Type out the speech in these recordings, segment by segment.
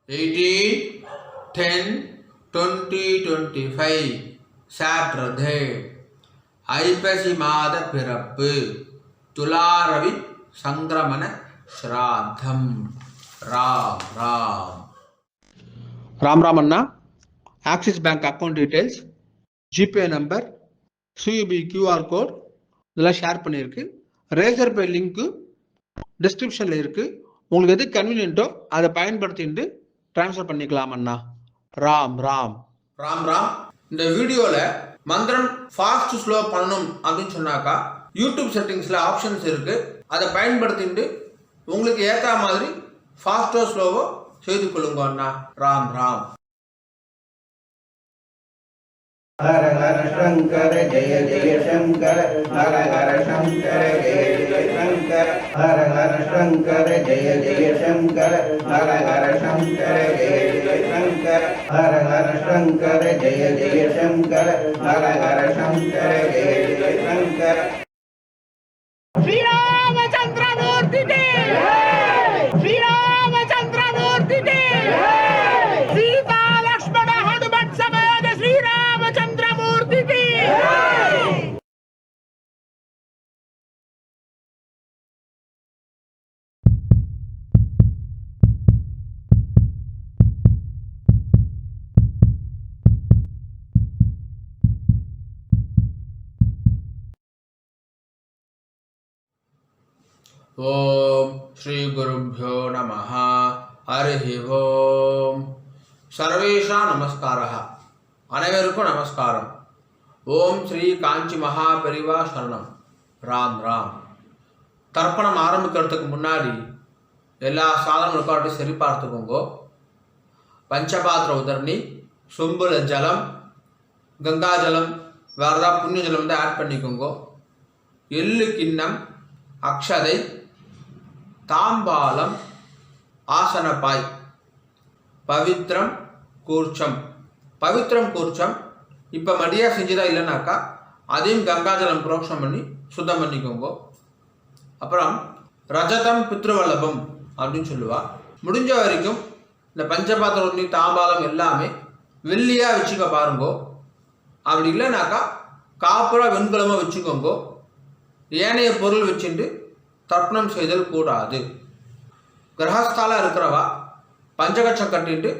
18-10-2025 Saturday ஐப்பசி மாத பிறப்பு துலாரவி சங்கிரமண ஸ்ராத்தம். ராம் ராம் ராம் ராம் அண்ணா. Axis bank account details, GPay number, CUB QR code இதெல்லாம் ஷேர் பண்ணியிருக்கு. ரேசர் பே லிங்க்கு டிஸ்கிரிப்ஷனில் இருக்குது. உங்களுக்கு எது கன்வீனியன்ட்டோ அதை பயன்படுத்திட்டு ட்ரான்ஸ்ஃபர் பண்ணிக்கலாம் அண்ணா. ராம் ராம் ராம் ராம். இந்த வீடியோவில் மந்திரம் ஃபாஸ்ட் ஸ்லோ பண்ணணும் அப்படின்னு சொன்னாக்கா யூடியூப் செட்டிங்ஸில் ஆப்ஷன்ஸ் இருக்குது. அதை பயன்படுத்திட்டு உங்களுக்கு ஏற்ற மாதிரி ஃபாஸ்ட்டோ ஸ்லோவோ செய்து கொள்ளுங்க அண்ணா. ராம் ராம். हर हर शंकर जय जय शंकर, हर हर शंकर जय जय शंकर, हर हर शंकर जय जय शंकर, हर हर शंकर जय जय शंकर, हर हर शंकर जय जय शंकर, हर हर शंकर जय जय शंकर. श्री रामचंद्र मूर्ति के श्री रामचंद्र मूर्ति के सीता लक्ष्मण हनुमत समेत श्री रामचंद्र मूर्ति की. ஓம் ஸ்ரீ குருப்யோ நமஹ. ஹரி ஓம். சர்வேஷா நமஸ்காரः. அனைவருக்கும் நமஸ்காரம். ஓம் ஸ்ரீ காஞ்சி மகா பெரிவா சரணம். ராம் ராம். தர்ப்பணம் ஆரம்பிக்கிறதுக்கு முன்னாடி எல்லா சாதனம் ரெக்கார்டு சரி பார்த்துக்கோங்க. பஞ்சபாத்திர உதரணி, சொம்புல ஜலம், கங்கா ஜலம், வேறு ஏதாவது புண்ணிய ஜலம் வந்து ஆட் பண்ணிக்கோங்க. எள்ளு கிண்ணம், அக்ஷதை, தாம்பாலம், ஆசனப்பாய், பவித்ரம் கூர்ச்சம். பவித்ரம் கூர்ச்சம் இப்போ மடியாக செஞ்சுதா இல்லைனாக்கா அதையும் கங்காஜலம் புரோக்ஷம் பண்ணி சுத்தம் பண்ணிக்கோங்க. அப்புறம் ரஜதம் பித்ருவல்லபம் அப்படின்னு சொல்லுவா. முடிஞ்ச வரைக்கும் இந்த பஞ்சபாத்திரம், தாம்பாலம் எல்லாமே வெள்ளியாக வச்சுக்க பாருங்கோ. அப்படி இல்லைனாக்கா காப்புரா வெண்கலமாக வச்சுக்கோங்க. ஏனைய பொருள் வச்சுட்டு தர்ப்பணம் செய்தல் கூடாது. கிரகஸ்தால இருக்கிறவா பஞ்சகட்சம் கட்டிட்டு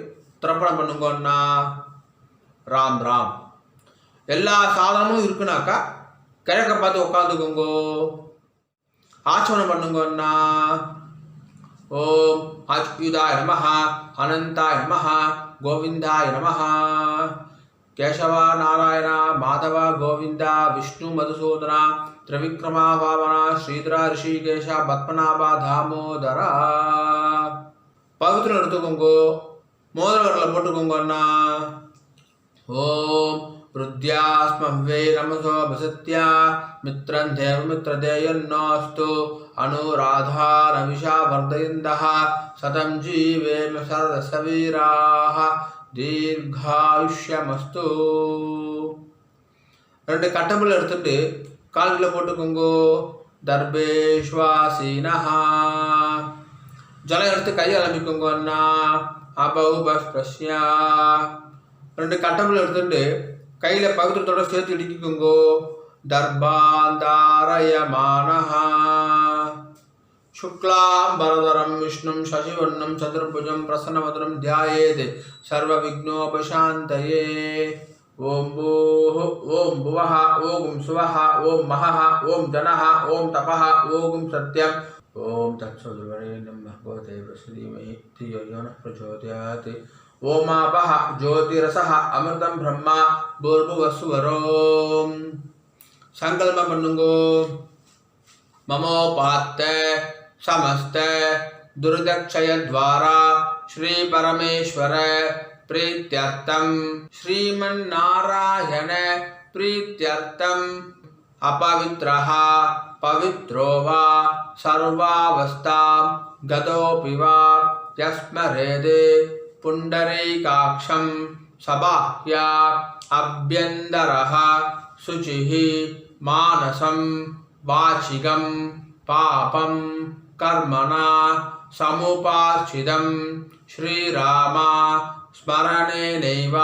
தர்ப்பணம் பண்ணுங்கன்னா. ராம் ராம். எல்லா சாதனமும் இருக்குனாக்கா கிழக்க பார்த்து உட்காந்துக்கோங்கோ. ஆச்சமனம் பண்ணுங்கன்னா. ஓம் அச்சுதாய நமஹ, அனந்தாய நமஹ, கோவிந்தாய நமஹ. கேசவா நாராயணா மாதவா கோவிந்தா விஷ்ணு மதுசூதனா திரிவிக்ரமா பாவனா ஸ்ரீதரா ரிஷிகேஷா பத்மநாபா தாமோதரா. பவித்திரம் எடுத்துக்கோங்கோ. மோதிர வரல போட்டுக்கோங்கண்ணா. ஓம் ருத்யாஸ்மவ்வே நமசோ வசத்யா மித்ரன் தேவ மித்ரதேயன்னோஸ்து அனுராதா ரவிஷா வர்தயந்தः சதம் ஜீவேம சரதசவீராः தீர்காயுஷ்யமஸ்து. ரெண்டு கட்டபில் எடுத்துட்டு கால்களை போட்டுக்கோங்கோ. தர்பேஷ்வாசீனஹா. ஜலம் எடுத்து கையை அலம்பிக்கோங்க அண்ணா. அபௌபஸ்பிரஸ்யா. ரெண்டு கட்டபில் எடுத்துட்டு கையில் பவித்திரத்தோட சேர்த்து இடிக்கோங்கோ. தர்பாந்தாரயமானஹா. शुक्लांबरधरं विष्णुं शशिवर्णं चतुर्भुजं प्रसन्नवदनं ध्यायेत् सर्वविघ्नोपशान्तये. ओम भूः ओम भुवः ओम सुवः ओम महः ओम जनः ओम तपः ओम सत्यम्. ओम तत्सवितुर्वरेण्यं भर्गो देवस्य धीमहि धियो यो नः प्रचोदयात्. ओमापः ज्योतिरसः अमृतं ब्रह्म भूर्भुवस्सुवरोम्. संकल्पं பண்ணுங்கோ. ममोपात्त समस्त दुर्दक्षय द्वारा श्री परमेश्वर प्रीत्यर्थम श्रीमन्नारायण प्रीत्यर्थम अपवित्रः पवित्रो वा सर्वावस्थां गतोऽपि वा यस्मरेद् पुण्डरीकाक्षं सबाह्या अभ्यन्तरः शुचिः मानसं वाचिकं पापं कर्मणा समुपाश्चितं श्रीरामा स्मरणेनैव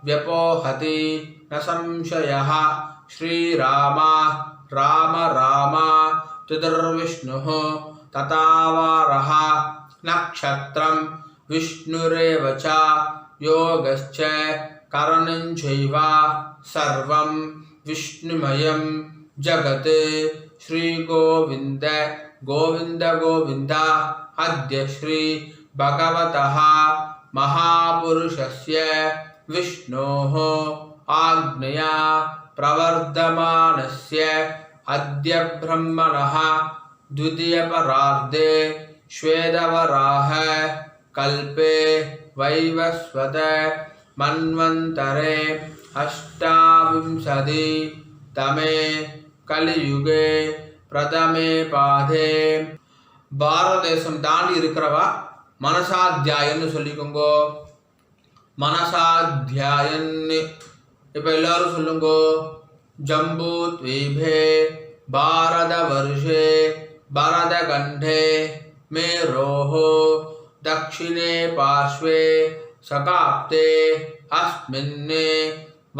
व्यपोहति न संशयः श्रीरामा राम राम तुदुर्विष्णुः तथावारः नक्षत्रं विष्णुरेव च योगश्च करणं चैव सर्वं विष्णुमयं जगत् श्रीगोविन्द गोविन्द गोविन्द अद्य श्री भगवतः महापुरुषस्य विष्णोः आज्ञया प्रवर्धमानस्य अद्य ब्रह्मणः द्वितीयपरार्धे श्वेतवराह कल्पे वैवस्वत मन्वन्तरे अष्टाविंशति तमे कलियुगे प्रथमे पादे பாரத தேசம் தாண்டி இருக்கிறவா மனசாத்தியாயன்னு சொல்லிக்கோங்கோ. மனசாத்தியாயன்னு இப்போ எல்லாரும் சொல்லுங்கோ. ஜம்பூ த்வீபே பாரத வருஷே பரத கண்டே மேரோஹோ தக்ஷிணே பார்ஷ்வே சகாப்தே அஸ்மின்னே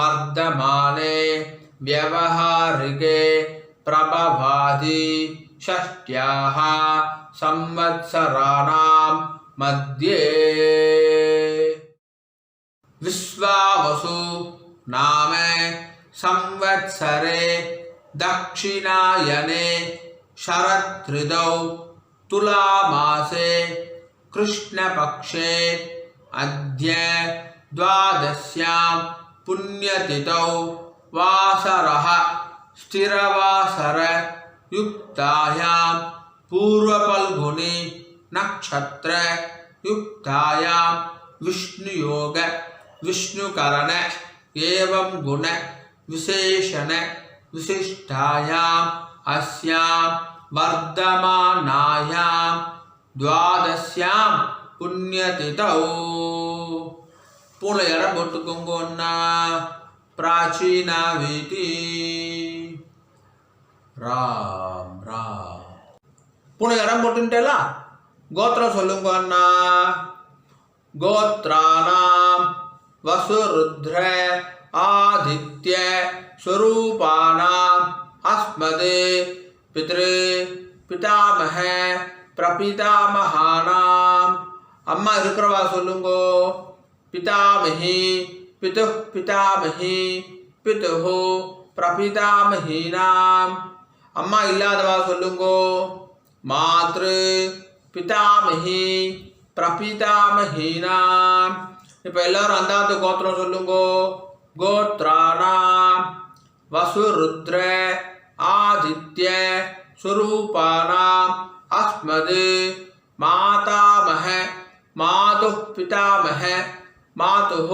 வர்தமானே व्यवहारिके प्रभवादि षष्ट्याः संवत्सराणां मध्ये विश्वावसु नाम संवत्सरे दक्षिणायने शरदृतौ तुलामासे कृष्णपक्षे अद्य द्वादश्यां पुण्यतिथौ वासरः स्थिरवासर युक्तायां पूर्वफल्गुनी नक्षत्र युक्तायां विष्णुयोग विष्णुकरण एवं गुण विशेषण विशिष्टायाम् अस्यां वर्धमानायां द्वादश्यां पुण्यतिथौ पूर्ण इடம் போட்டுக்கோங்கன்னா प्राचीना वीति राम राम पूर्ण इடம் போட்டுட்டேல கோத்திரம் சொல்லுங்க அண்ணா गोत्राणां वसुरुद्र आदित्य स्वरूपाणाम् अस्मदे पितृ पितामह प्रपितामहानाम् अम्मा இருக்கிறவா சொல்லுங்கோ पितामही पितुः पितामही पितुः प्रपितामहीनाम् अम्मा इल्लादवा சொல்லுங்கோ मातृ पितामही प्रपितामहीनाम् இப்போ எல்லாரும் அந்தாத்து கோத்திரம் சொல்லுங்கோ கோத்ராணாம் வசுருத்ர ஆதித்ய ஸ்வரூபானாம் அஸ்மது மாதாமஹ மாதுः பிதாமஹ மாதுः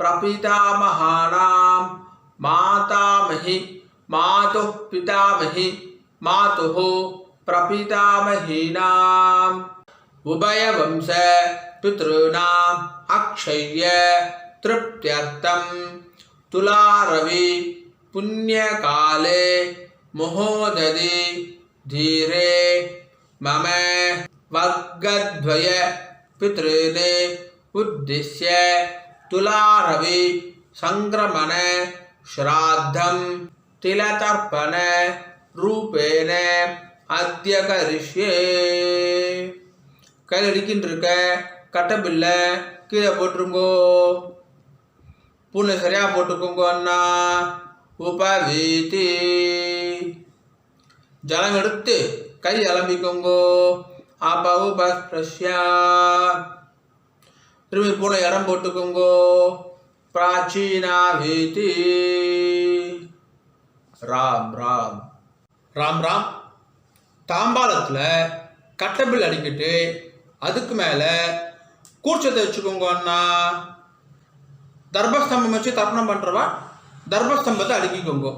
பிரபிதாமஹானாம் மாதாமஹி மாதுः பிதாமஹி மாதுः பிரபிதாமஹீனாம் उभयवंश पितॄणाम् अक्षय्य तृप्त्यर्थं तुलारवि पुण्यकाले महोदधि धीरे मम वर्गद्वय पितॄन् उद्दिश्य तुलारवि संक्रमण श्राद्धं तिलतर्पण रूपेण अद्य करिष्ये கையில் அடிக்கின்னு இருக்க கட்டபில்லை கீழே போட்டுருங்கோ பூனை சரியாக போட்டுக்கோங்க அண்ணா உபவீதி ஜலம் எடுத்து கை அலம்பிக்கோங்கோ அப்ப உபஸ்பிரஷ்யா திரும்பி பூனை இடம் போட்டுக்கோங்கோ பிராச்சீனா வீதி ராம் ராம் ராம் ராம் தாம்பாளத்தில் கட்டபில் அடிக்கிட்டு அதுக்கு மேலே கூர்ச்சத்தை வச்சுக்கோங்க அண்ணா தர்பஸ்தம்பம் வச்சு தர்ப்பணம் பண்ணுறவா தர்பஸ்தம்பத்தை அடுக்கிக்கோங்க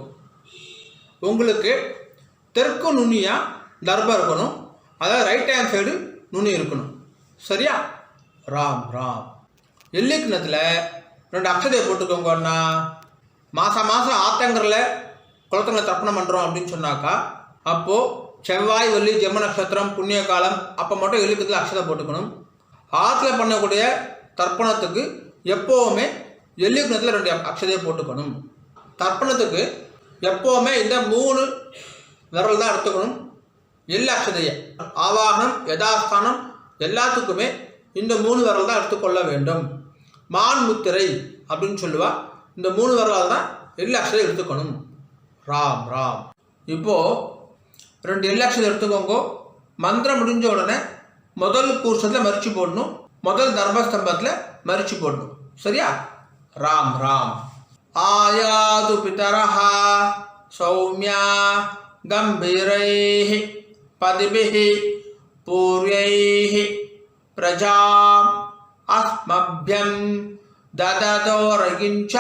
உங்களுக்கு தெற்கு நுனியாக தர்பம் இருக்கணும் அதாவது ரைட் ஹேண்ட் சைடு நுனி இருக்கணும் சரியா ராம் ராம் எள்ளி கிணத்துல 2 அக்ஷதையை போட்டுக்கோங்க அண்ணா மாதம் மாதம் ஆத்தங்கரில் குளத்தங்களை தர்ப்பணம் பண்ணுறோம் அப்படின்னு சொன்னாக்கா அப்போது செவ்வாய் வெள்ளி ஜென்ம நட்சத்திரம் புண்ணிய காலம் அப்போ மட்டும் எள்ளுக்கத்தில் அக்ஷதை போட்டுக்கணும் ஆற்றுல பண்ணக்கூடிய தர்ப்பணத்துக்கு எப்போவுமே எள்ளு கிணத்துல 2 அக்ஷதையை போட்டுக்கணும். தர்ப்பணத்துக்கு எப்போவுமே இந்த 3 விரல் தான் எடுத்துக்கணும். எள்ளு அக்ஷதையை ஆவாகனம் யதாஸ்தானம் எல்லாத்துக்குமே இந்த 3 விரல் தான் எடுத்துக்கொள்ள வேண்டும். மான் முத்திரை அப்படின்னு சொல்லுவா. இந்த 3 விரலால் தான் எள்ளு அக்ஷதை எடுத்துக்கணும். ராம் ராம். இப்போது 2 எள்ளு அக்ஷதை எடுத்துக்கோங்க. மந்திரம் முடிஞ்ச உடனே முதல் கூர்ஷத்தில் மரிச்சு போடணும். முதல் தர்மஸ்தம்பத்தில் மரிச்சு போடணும். சரியா? ராம் ராம். ஆயாது பிதரஹா சௌமியா கம்பீரைஹி பதிபிஹி பூர்வைஹி பிரஜாம் அஸ்மப்யம் தததோரகிஞ்ச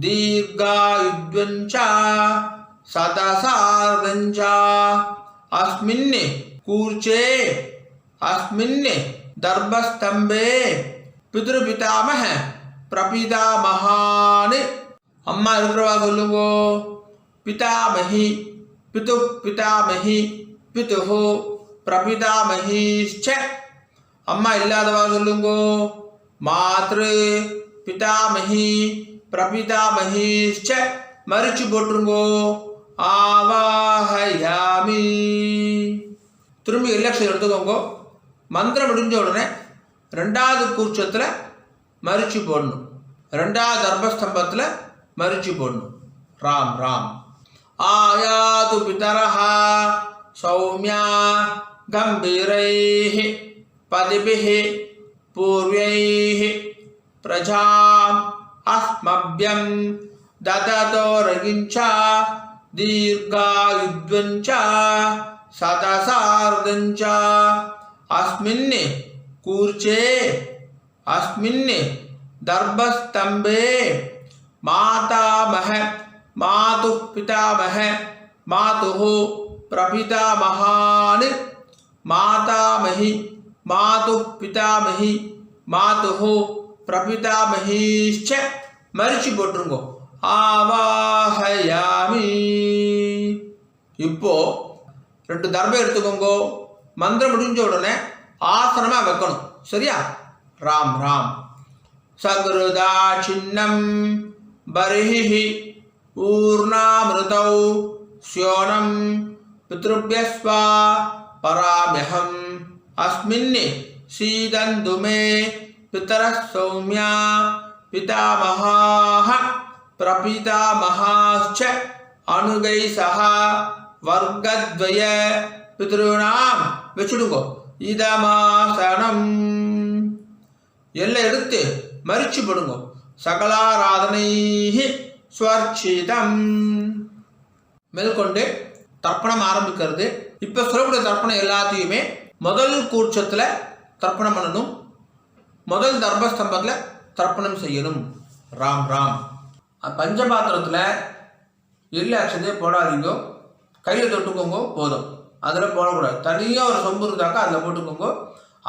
தீர்காயுத்வஞ்ச சதசார்தஞ்ச அஸ்மின் கூர்ச்சே அஸ்மின் தர்பஸ்தம்பே பித்ருபிதாமஹ பிரபிதாமஹான். அம்மா இருக்கிறவா சொல்லுங்கோ. பிதாமஹி பிது பிதாமஹி பிதுஹு பிரபிதாமஹீச்ச. அம்மா இல்லாதவா சொல்லுங்கோ. மாத்ரு பிதாமஹி பிரபிதாமஹீச்ச. மரிச்சு போட்டுருங்கோ. ஆவாஹயாமி. திரும்பி எல்லக்ஷம் எடுத்துக்கோங்க. மந்திரம் முடிஞ்ச உடனே 2வது கூர்ச்சத்தில் மரிச்சு போடணும். 2வது தர்பஸ்தம்பத்தில் மரிச்சு போடணும். ராம் ராம். ஆயாது பிதரஹா சௌமியா கம்பீரைஹி பதிபிஹி பூர்வைஹி பிரஜாம் அஸ்மப்யம் தததோரகிஞ்ச தீர்காயுத்வஞ்ச சதசார்தஞ்ச அஸ்மின் கூர்ச்சே அஸ்மின் தர்பஸ்தம்பே மாதாமஹ மாது பிதாமஹ மாதுஹு பிரபிதாமஹான். மாதாமஹி மாது பிதாமஹி மாதுஹு பிரபிதாமஹீச்ச. மரிச்சு போட்டுருங்கோ. ஆவாஹயாமி. இப்போ 2 தர்பம் எடுத்துக்கோங்க. மந்திரம் முடிஞ்ச உடனே ஆசனமாக வைக்கணும். சரியா? ராம் ராம். சக்ருதா சின்னம் பரிஹி ஊர்ணாமிருதௌ ஸ்யோனம் பித்ருப்யஸ்வா பராம்யஹம் அஸ்மின் சீதந்து மே பிதரः சௌமியா பிதாமஹாः பிரபிதாமஹாश्च அனுகை சஹ வர்க்கத்வய பித்ருணாம். வச்சுடுங்கோ. இதமாசனம். எல்லாம் எடுத்து மரிச்சு போடுங்க. சகலாராதனை ஸ்வர்ச்சிதம். மேற்கொண்டு தர்ப்பணம் ஆரம்பிக்கிறது. இப்போ சொல்லக்கூடிய தர்ப்பணம் எல்லாத்தையுமே முதல் கூர்ச்சத்தில் தர்ப்பணம் பண்ணணும். முதல் தர்பஸ்தம்பத்தில் தர்ப்பணம் செய்யணும். ராம் ராம். பஞ்சபாத்திரத்தில் எள்ளு அக்ஷதையை போடாதீங்க. கையில் தொட்டுக்கோங்க போதும். அதில் போடக்கூடாது. தனியாக ஒரு சொம்பு இருந்தாக்கா அதில் போட்டுக்கோங்க.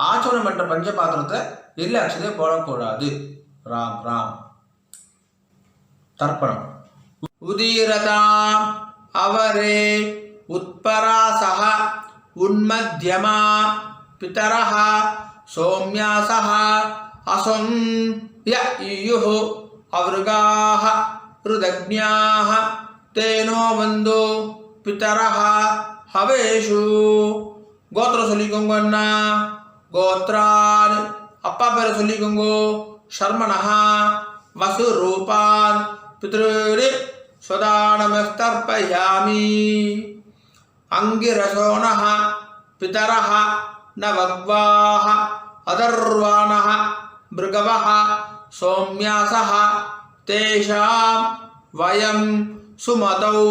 ஆச்சமனம் பண்ணுற பஞ்சபாத்திரத்தில் எள்ளு அக்ஷதையை போடக்கூடாது. ராம் ராம். தர்ப்பணம். உதீரதாம் அவரே உத்பராசஹ உன்மத்யமா பிதரஹ சௌம்யாசஹ அசம் ய இயுஹு அவருகாஹ ருதக்ஞாஹ தேனோ வந்தோ பிதரஹ ஹவேஷு. கோத்திரம் சொல்லிக்கோங்க அண்ணா. கோத்ரான் அப்பா பேரை சொல்லிக்கோங்க. சர்மணஹா வசு ரூபான் பித்ருடி ஸ்வதானமஸ்தர்ப்பயாமி. அங்கிரசோனஹ பிதரஹ நவக்வாஹ அதர்வாணஹ மிருகவஹ சௌம்யாசஹ தேஷாம் வயம் சுமதௌ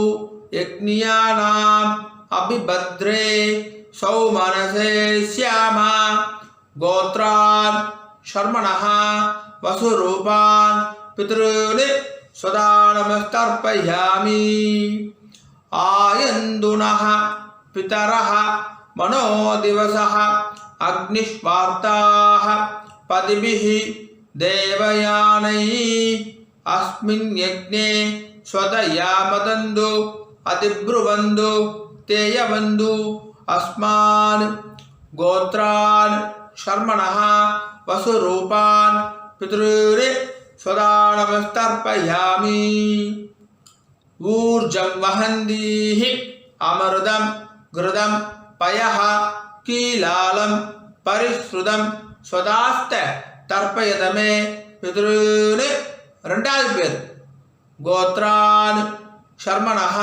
யக்ஞானாம் அபிபத்ரே சௌமனசே ஸ்யாமா. கோத்ரான் சர்மணஹ வசுரூபான் பித்ருனி ஸ்வதானமஸ்தர்ப்பயாமி. ஆயந்துனஹ பிதரஹ மனோதிவசஹ அக்னிஷ்வார்த்தாஹ பதிபிஹி தேவயானை அஸ்மின் யக்ஞே ஸ்வதயாமதந்து அதிப்ருவந்து தேயவந்து அஸ்மான் கோத்ரான் शर्मणः वसुरूपान् पितॄन् सदा नमस्तर्पयामि। ऊर्जं वहन्तीः अमृतं घृतं पयः कीलालं परिश्रुतं स्वदास्त तर्पयतमे पितॄन्। ரெண்டாவது பேர் கோத்ரான் शर्मणः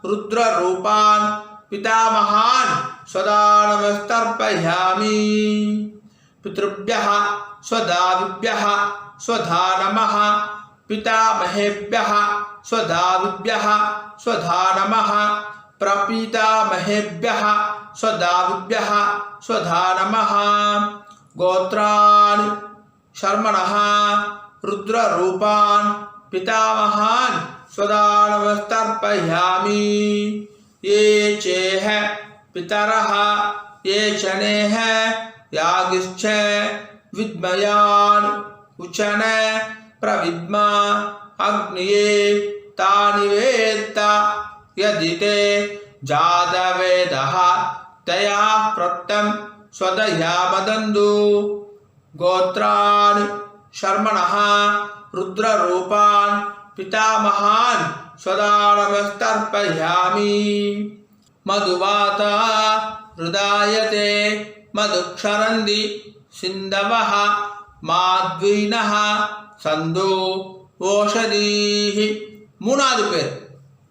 रुद्ररूपान् पितामहान् सदा नमस्तर्पयामि। पितृभ्यः स्वधाविभ्यः स्वधा नमः पितामहेभ्यः स्वधाविभ्यः स्वधा नमः प्रपितामहेभ्यः स्वधाविभ्यः स्वधा नमः। गोत्रान् शर्मणः रुद्ररूपान् पितामहान् सदा नमस्तर्पयामि। ये चेह पितरः ये चनेह यागिश्च विद्मयान् उचन प्रविद्मा अग्निये तानि वेत्त यदि ते जातवेदः तया प्रत्यं स्वदया मदन्तु। गोत्रान् शर्मणः रुद्ररूपान् पितामहान् सदा नमस्तर्पयामि। मधुवाता हृदायते मधुक्षरन्ति सिन्धवः माध्वीनः सन्धो ओषधीः। மூணாவது பேர்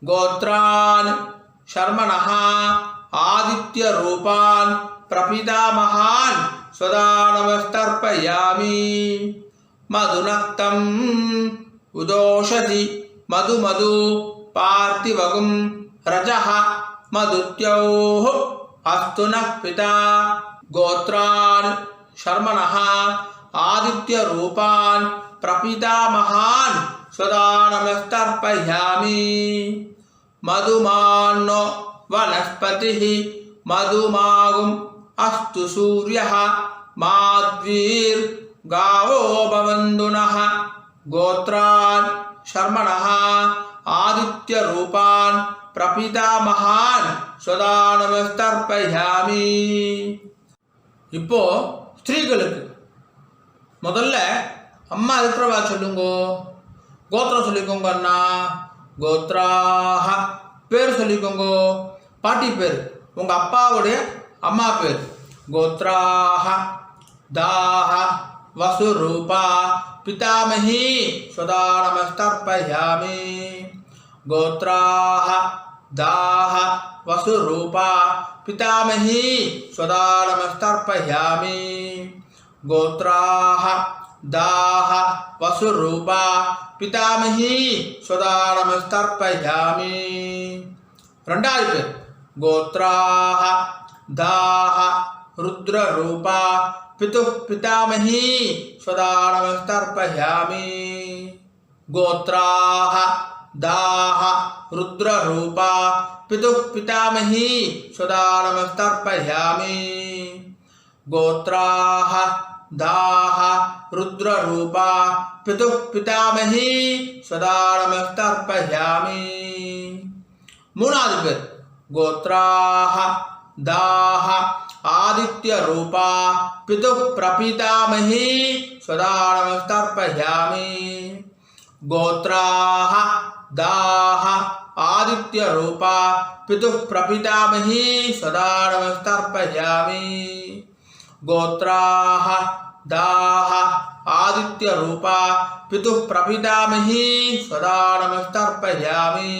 கோத்ரான் शर्मणः आदित्यरूपान् प्रपितामहान् सदा नमस्तर्पयामि। मधुनक्तं उदोषधि मधु पार्थिवगुं रजः मधुत्योः अस्तु नः पिता। गोत्रान् शर्मणः आदित्यरूपान् प्रपितामहान् सदा नमस्तर्पयामि। मधुमान्नो वनस्पतिः मधुमागुम् अस्तु सूर्यः माध्वीर्गावो भवन्तु नः। गोत्रान् शर्मणः आदित्यरूपान् प्रपितामहान् सदा नमस्तर्पयामि। இப்போ ஸ்திரீகளுக்கு முதல்ல அம்மா இருக்கிறவா சொல்லுங்கோ. கோத்திரம் சொல்லிக்கோங்க அண்ணா. கோத்ராஹ பேர் சொல்லிக்கோங்கோ. பாட்டி பேர் உங்க அப்பாவுடைய அம்மா பேர். கோத்ராஹ தாஹ वसुरूपा पितामही सदा नमस्तर्पयामि। गोत्राः दाः वसुरूपा पितामही सदा नमस्तर्पयामि। गोत्राः दाः वसुरूपा पितामही सदा नमस्तर्पयामि। ரெண்டாவது பேர் गोत्राः दाः रुद्ररूपा पितुः पितामही सदा नमस्तर्पयामि। गोत्राः दाः रुद्ररूपा पितुः पितामही सदा नमस्तर्पयामि। गोत्राः दाः रुद्ररूपा पितुः पितामही सदा नमस्तर्पयामि। மூணாவது பேர் गोत्राः दाः आदित्यरूपा पितुः प्रपितामही सदा नमस्तर्पयामि। गोत्राः दाः आदित्यरूपा पितुः प्रपितामही सदा नमस्तर्पयामि। गोत्राः दाः आदित्यरूपा पितुः प्रपितामही सदा नमस्तर्पयामि।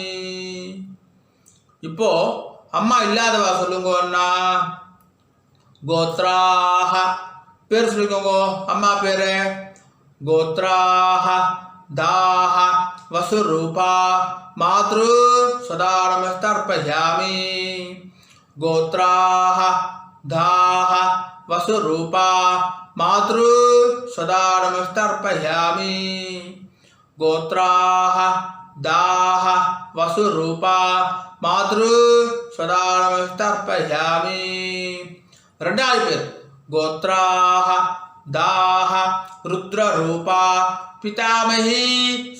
இப்போ அம்மா இல்லாதவா சொல்லுங்க அண்ணா. गोत्राः பேர் சொல்லிக்கோங்க அம்மா பேரு. गोत्राः दाः वसुरूपा मातृ सदा नमस्तर्पयामि। गोत्राः दाः वसुरूपा मातृ सदा नमस्तर्पयामि। गोत्राः दाः वसुरूपा मातृ सदा नमस्तर्पयामि। ரெண்டாவது பேர் गोत्राः दाः रुद्ररूपा पितामही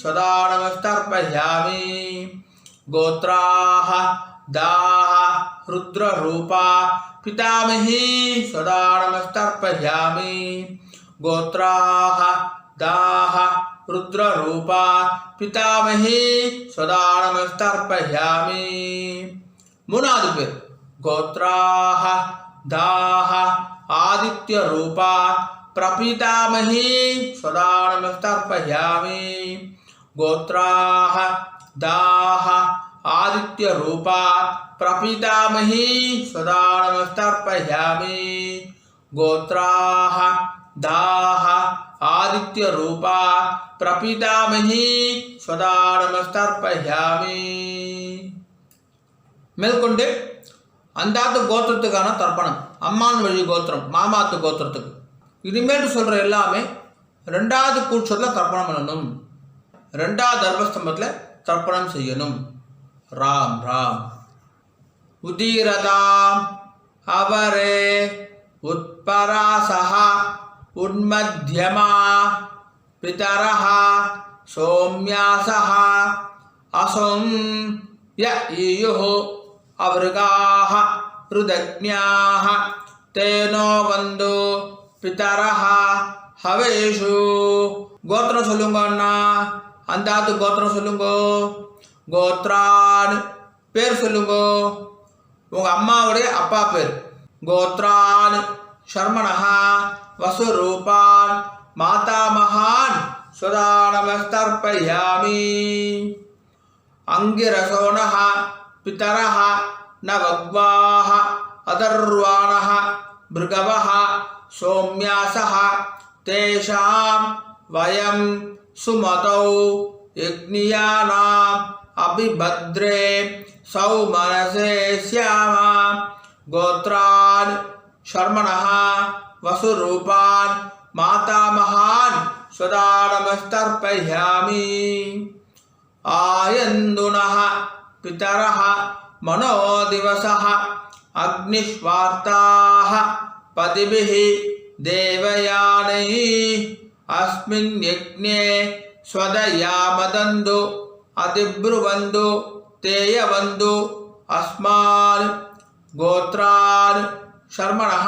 सदा नमस्तर्पयामि। गोत्राः दाः रुद्ररूपा पितामही सदा नमस्तर्पयामि गोत्राः दाः रुद्ररूपा पितामही सदा नमस्तर्पयामि மூணாவது பேர் गोत्राः दाः आदित्यरूपा प्रपितामही सदा नमस्तर्पयामि गोत्राः दाः आदित्यरूपा प्रपितामही सदा नमस्तर्पयामि गोत्राः दाः आदित्यरूपा प्रपितामही सदा नमस्तर्पयामि மேற்கொண்டு அந்தாத்து கோத்திரத்துக்கான தர்ப்பணம் அம்மான் வழி கோத்திரம் மாமாத்து கோத்திரத்துக்கு இனிமேல் சொல்கிற எல்லாமே ரெண்டாவது கூட்சத்தில் தர்ப்பணம் பண்ணணும் ரெண்டாவது தர்மஸ்தம்பத்தில் தர்ப்பணம் செய்யணும் ராம் ராம் உதீரதாம் அவரே உட்பராசஹ உன்மத்யமா பிதரஹ சோம்யாசஹ அசோம் ய ஈயுஹு அவருகாஹ ருதக்ஞாஹ தேனோ வந்து பிதரஹ ஹவேஷு கோத்திரம் சொல்லுங்க அண்ணா அந்தாத்து கோத்திரம் சொல்லுங்க கோத்ரான் பேர் சொல்லுங்க உங்கள் அம்மாவுடைய அப்பா பேர் கோத்ரான் சர்மணஹா வசுரூபான் மாதாமகான் சதா நமஸ்தர்ப்பயாமி அங்கிரசோணஹ பிதரஹ நவக்வாஹ அதர்வாணஹ பிருகவஹ சோம்யாசஹ தேஷாம் வயம் சுமதௌ யக்ஞியானாம் அபிபத்ரே சௌமனசே ஸ்யாமா கோத்ரான் சர்மணஹ வசுரூபான் மாதாமகான் சதா நமஸ்தர்ப்பயாமி ஆயந்துனஹ பிதரஹ மனோதிவசஹ அக்னிஷ்வார்த்தாஹ பதிபிஹி தேவயானைः அஸ்மின் யக்ஞே ஸ்வதயாமதந்து அதிப்ருவந்து தேயவந்து அஸ்மான் கோத்ரான் சர்மணஹ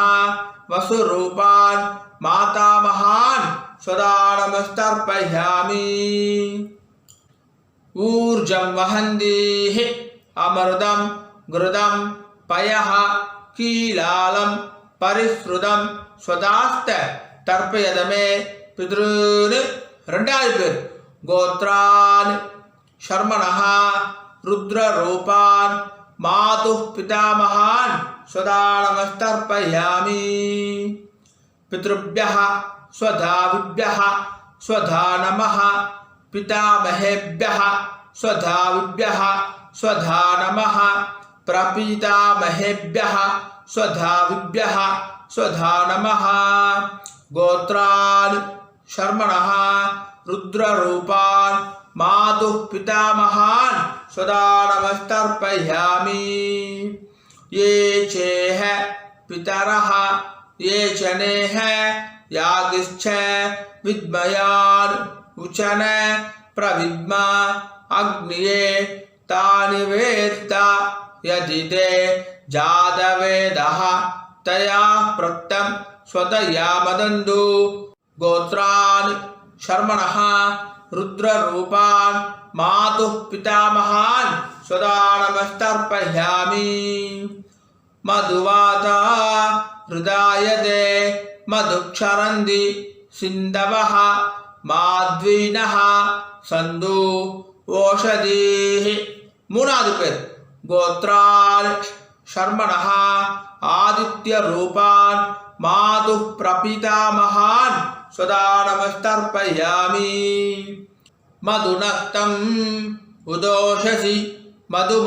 வசுரூபான் மாதாமகான் சதா நமஸ்தர்ப்பயாமி ஊர்ஜம் வஹந்தீஹ அமிர்தம் கிருதம் பயஹ கீலாலம் பரிஸ்ருதம் ஸ்வதாஸ்த தர்ப்பயதமே பித்ருன்னு ரெண்டாவது பேர் கோத்ரான் சர்மணஹ ருத்ரரூபான் மாது பிதாமகான் சதா நமஸ்தர்ப்பயாமி பித்ருभ्यः स्वधाविभ्यः स्वधा नमः पितामहेभ्यः स्वधाविभ्यः स्वधा नमः प्रपितामहेभ्यः स्वधाविभ्यः स्वधा नमः गोत्रान् शर्मणः रुद्ररूपान् मातुः पितामहान् सदा नमस्तर्पयामि ये चेह पितरः ये चनेह यागिश्च विद्मयान् उचन प्रविद्मा अग्निये तानि वेत्त यदि ते जातवेदः तया प्रोक्तं स्वतयामदन्तु गोत्रान् शर्मणः रुद्ररूपान् मातुः पितामहान् सदा नमस्तर्पयामि मधुवाता हृदायते मधुक्षरन्ति सिन्धवः माध्वीनः सन्तु ओषधीः மூணாவது பேர் கோத்ரான் शर्मणः आदित्यरूपान् मातुः प्रपितामहान् सदा नमस्तर्पयामि मधुनक्तम् उदोषसि मधु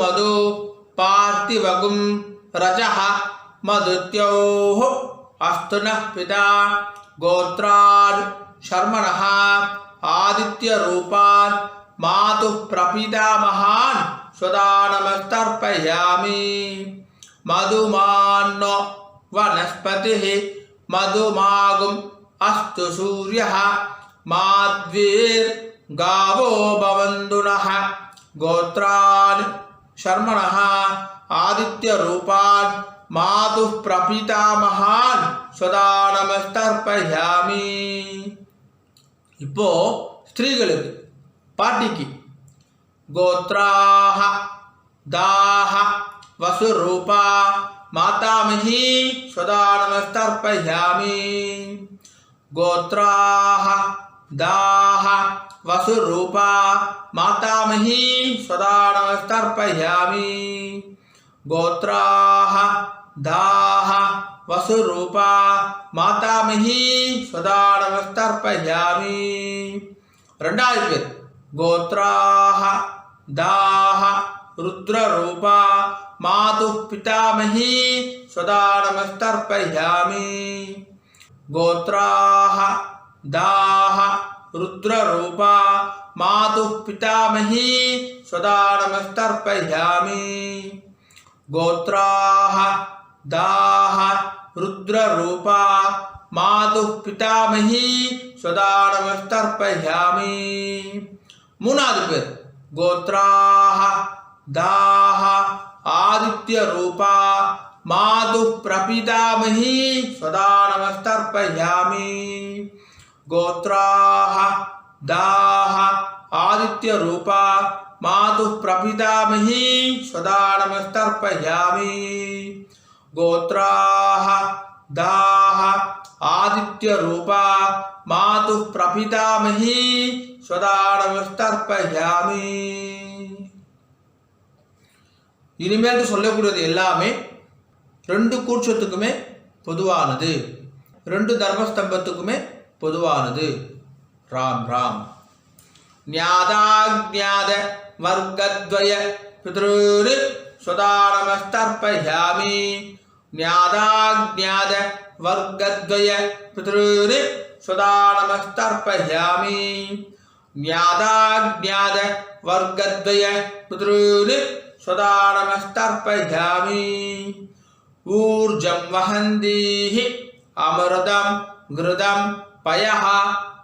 पार्थिवगुं रजः मधुत्योः अस्तु नः पिता गोत्रान् शर्मणः आदित्यरूपान् मातुः प्रपितामहान् सदा नमस्तर्पयामि मधुमान्नो वनस्पतिः मधुमागुम् अस्तु सूर्यः माध्वीर्गावो भवन्तु नः गोत्रान् शर्मणः आदित्यरूपान् मातुः प्रपितामहान् सदा நமஸ்தர்ப்பயாமி. இப்போ ஸ்திரீகளுக்கு பாட்டிக்கு கோத்ராஹ தாஹ வசுரூபா மாதாமஹி சதா நமஸ்தர்ப்பயாமி. கோத்ராஹ தாஹ வசுரூபா மாதாமஹி சதா நமஸ்தர்ப்பயாமி. கோத்ராஹ தாஹ வசுரூபா மாதாமஹி சதா நமஸ்தர்ப்பயாமி. ரெண்டாவது பேர் கோத்ராஹ தாஹ ருத்ரரூபா மாதுः பிதாமஹி சதா நமஸ்தர்ப்பயாமி. கோத்ராஹ தாஹ ருத்ரரூபா மாதுः பிதாமஹி சதா நமஸ்தர்ப்பயாமி. கோத்ராஹ தாஹ ருத்ரரூபா மாதுः பிதாமஹி சதா நமஸ்தர்ப்பயாமி. மூணாவது பேர் கோத்ராஹ தாஹ ஆதித்ய ரூபா மாதுः பிரபிதாமஹி சதா நமஸ்தர்ப்பயாமி. கோத்ராஹ தாஹ ஆதித்ய ரூபா மாதுः பிரபிதாமஹி சதா நமஸ்தர்ப்பயாமி. கோத்ராஹ தாஹ ஆதித்ய ரூபா மாதுः பிரபிதாமஹி சதா நமஸ்தர்ப்பயாமி. இனிமேல் சொல்லக்கூடியது எல்லாமே ரெண்டு கூட்சத்துக்குமே பொதுவானது, ரெண்டு தர்மஸ்தம்பத்துக்குமே பொதுவானது. ராம் ராம். ஞாதாஜ்ஞாத வர்க்கத்வய பித்ருர் சதா நமஸ்தர்ப்பயாமி. ஞாதாஜ்ஞாத வர்க்கத்வய பித்ருர் சதா நமஸ்தர்ப்பயாமி. ஞாதாஜ்ஞாத வர்க்கத்வய பித்ருர் சதா நமஸ்தர்ப்பயாமி. ஊர்ஜம் வஹந்தீஹி அமிர்தம் கிருதம் பயஹ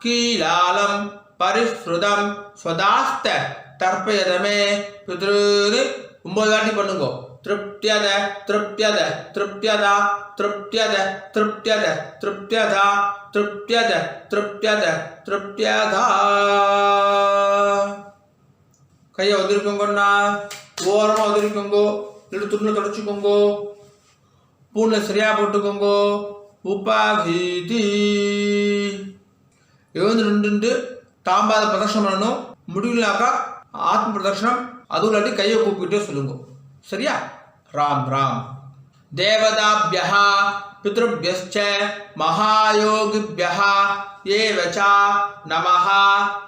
கீலாலம் பரிஸ்ருதம் ஸ்வதாஸ்த தர்ப்பயதமே பித்ருர். 9 வாட்டி பண்ணுங்க. திருப்தியத திருப்தியத திருப்தியதா திருப்தியத திருப்தியத திருப்தியதா திருப்தியத திருப்தியத திருப்தியதா. கையை உதிரிக்கோங்கண்ணா, ஓரமாக உதிரிக்கோங்கோ, இல்லை துணியில் தொடச்சிக்கோங்கோ, பூனில் சரியாக போட்டுக்கோங்கோ. உபாகீதி எழுந்து நின்று தாம்பாத பிரதர்ஷனம் பண்ணணும். முடியலனாக்கா ஆத்ம பிரதர்ஷனம், அதுவும் இல்லாட்டி கையை கூப்பிட்டே சொல்லுங்க. சரியா? ராம் ராம். தேவதாபியः பித்ருभ्यश्च மகாயோகிभ्यः ஏவச்ச நமः